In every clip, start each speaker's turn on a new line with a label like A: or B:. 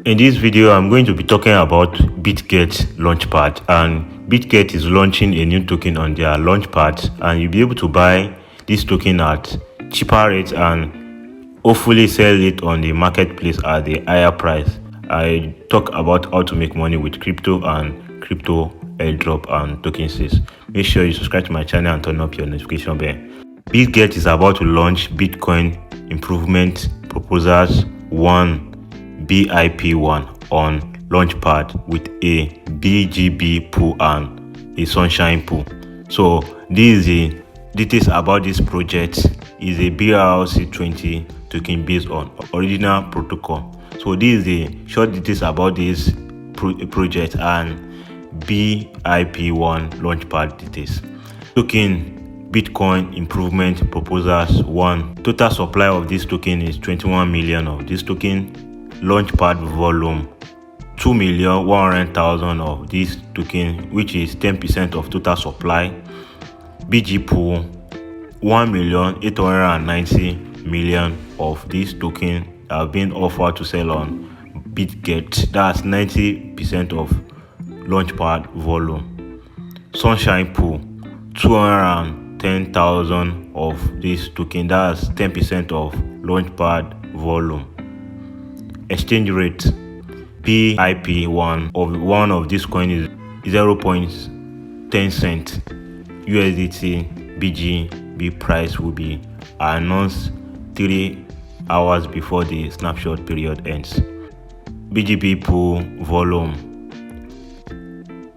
A: In this video, I'm going to be talking about Bitget Launchpad, and Bitget is launching a new token on their Launchpad, and you'll be able to buy this token at cheaper rates and hopefully sell it on the marketplace at the higher price. I talk about how to make money with crypto and crypto airdrop and token sales. Make sure you subscribe to my channel and turn up your notification bell. Bitget is about to launch Bitcoin improvement proposals 1 BIP1 on Launchpad with a BGB pool and a Sunshine pool. So this is the details about this project. Is a BRC20 token based on original protocol. So this is the short details about this project and BIP1 Launchpad details. Token Bitcoin improvement proposals 1. Total supply of this token is 21 million of this token. Launchpad volume 2,100,000 of this token, which is 10% of total supply. BG pool 1,890,000 of this token have been offered to sell on Bitget. That's 90% of Launchpad volume. Sunshine pool 210,000 of this token. That's 10% of Launchpad volume. Exchange rate BIP1 of one of this coin is 0.10 cent. USDT BGB price will be announced 3 hours before the snapshot period ends. BGB pool volume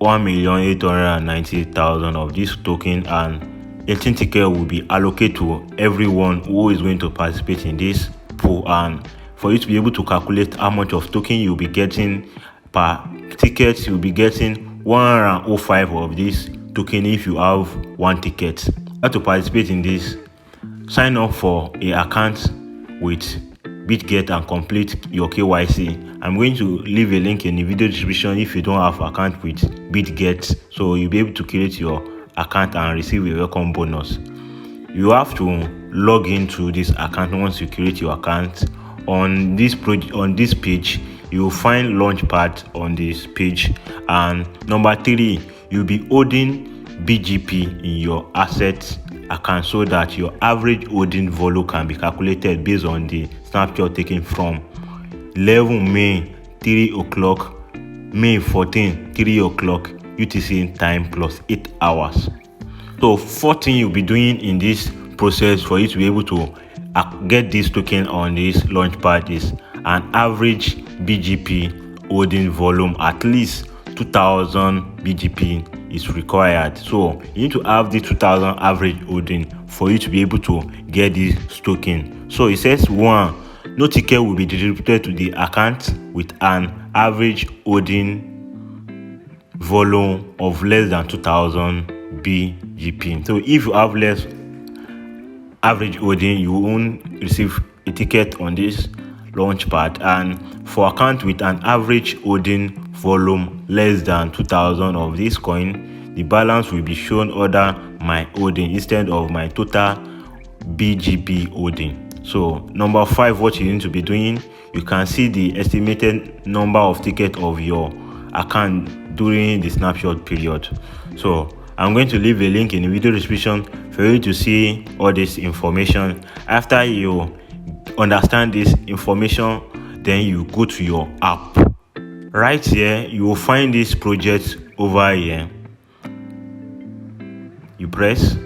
A: 1,890,000 of this token, and 18 tickets will be allocated to everyone who is going to participate in this pool. And for you to be able to calculate how much of token you'll be getting per ticket, you'll be getting 105 of this token if you have one ticket. How to participate in this? Sign up for an account with Bitget and complete your KYC. I'm going to leave a link in the video description if you don't have account with Bitget, so you'll be able to create your account and receive a welcome bonus. You have to log into this account once you create your account. On this page, you will find Launchpad on this page, and number 3, you'll be holding BGP in your assets account so that your average holding volume can be calculated based on the snapshot taken from 11 May 3 o'clock, May 14 3 o'clock UTC time plus 8 hours. So 14 you'll be doing in this process for you to be able to get this token on this Launchpad is an average BGP holding volume. At least 2,000 BGP is required. So you need to have the 2,000 average holding for you to be able to get this token. So it says 1, no ticket will be distributed to the account with an average holding volume of less than 2,000 BGP. So if you have less average holding, you won't receive a ticket on this Launchpad. And for account with an average holding volume less than 2,000 of this coin, the balance will be shown under my holding instead of my total BGP holding. So number 5, what you need to be doing, you can see the estimated number of tickets of your account during the snapshot period. So I'm going to leave a link in the video description for you to see all this information. After you understand this information, then you go to your app. Right here, you will find this project over here. You press.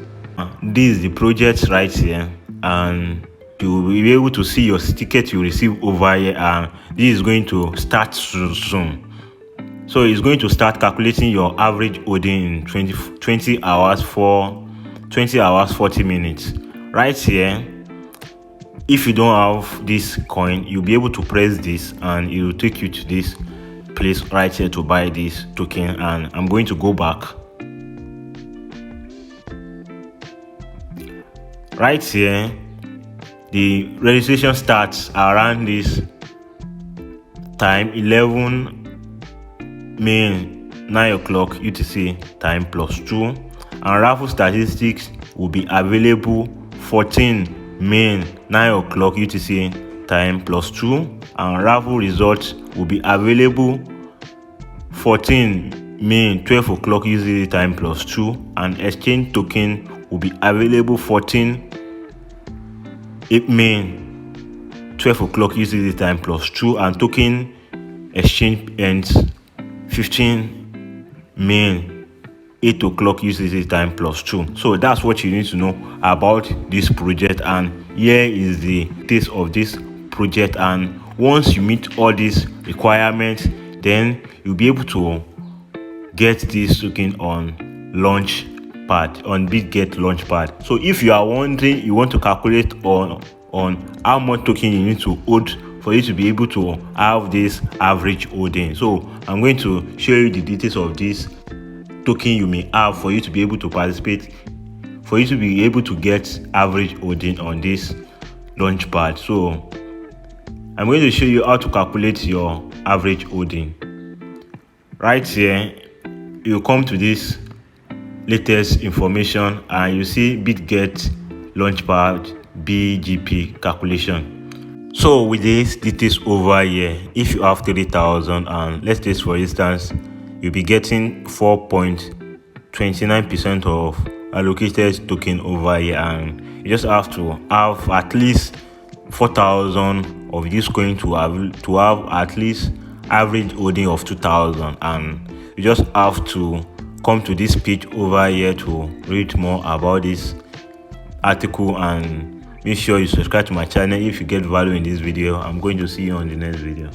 A: This is the project right here, and you will be able to see your ticket you receive over here, and this is going to start soon. So it's going to start calculating your average holding in 20 hours for 20 hours 40 minutes. Right here, if you don't have this coin, you'll be able to press this and it will take you to this place right here to buy this token. And I'm going to go back. Right here, the registration starts around this time, 11 May 9 o'clock UTC time plus 2, and raffle statistics will be available 14 May 9 o'clock UTC time plus 2, and raffle results will be available 14 May 12 o'clock USDT time plus 2, and exchange token will be available 14 May 12 o'clock USDT time plus 2, and token exchange ends 15 May 8 o'clock USDT time plus 2. So that's what you need to know about this project, and here is the taste of this project. And once you meet all these requirements, then you'll be able to get this token on Launchpad, on Bitget Launchpad. So if you are wondering, you want to calculate on how much token you need to hold for you to be able to have this average holding. So I'm going to show you the details of this token you may have for you to be able to participate, for you to be able to get average holding on this Launchpad. So I'm going to show you how to calculate your average holding. Right here, you come to this latest information and you see Bitget Launchpad BGP calculation. So with this details over here, if you have 30,000 and let's say for instance you'll be getting 4.29% of allocated token over here, and you just have to have at least 4,000 of this coin to have at least average holding of 2,000, and you just have to come to this page over here to read more about this article, and make sure you subscribe to my channel if you get value in this video. I'm going to see you on the next video.